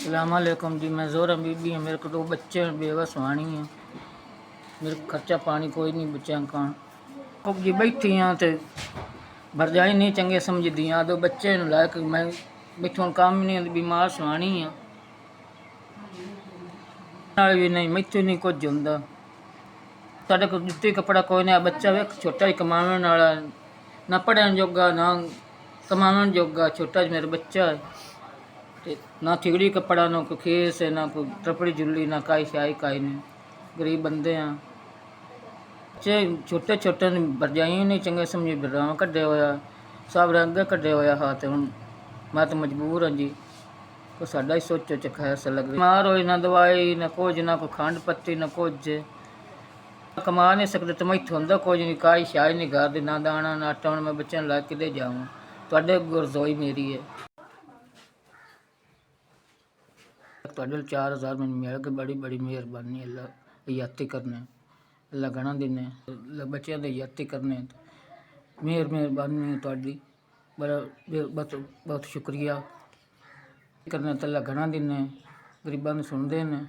सलामकुम जी। मैं जोहरा बीबी हूँ। मेरे को 2 बच्चे हैं, बेवा सुहानी है। मेरे को खर्चा पानी कोई नहीं बच्चों का। अब जी बैठी हाँ तो भरजाई नहीं चंगे समझदी हाँ। 2 बच्चे लायक मैं बैठो काम नहीं, बीमार सुहानी हाँ भी नहीं, मैथों नहीं कुछ होंदा। साढ़े को जुत्ती कपड़ा कोई नहीं। बच्चा वेख छोटा ही कमावन वाला, ना पढ़न जोगा ना कमावन जोगा। छोटा ज मेरा बच्चा है ते ना ठिगड़ी कपड़ा, ना कोई खेस है, ना कोई टपड़ी जुल्ली, ना काई शाई काई नहीं। गरीब बंदे हैं। बच्चे छोटे छोटे भरजाई नहीं चंगे समझी बिराम कड्डे होया, सब रंग कड्डे होया हा। ते हुण मैं तो मजबूर हाँ जी। को साडा ही सोचो च खैर सा लग रही। बीमार होए ना दवाई ना कुछ, ना कोई खंड पत्ती ना कुछ। कमा नहीं सकते तो मैं इत्थों दा कुछ नहीं, काई शाई नहीं घर दी, ना दाना ना आटा। हुण मैं बच्चों ला किते जावां? तुहाडे गुरजोई मेरी है। तुहाडे 4000 मैनूं मिल गए, बड़ी बड़ी मेहरबानी। अल्लाह याती करने, अल्लाह गणा दिने, अल्लाह बच्चों दे याती करने। मेहरबानी तुहाडी बड़ा बहुत बहुत शुक्रिया करने। तो अल्लाह गणा दिने, गरीबां नूं सुणदे ने।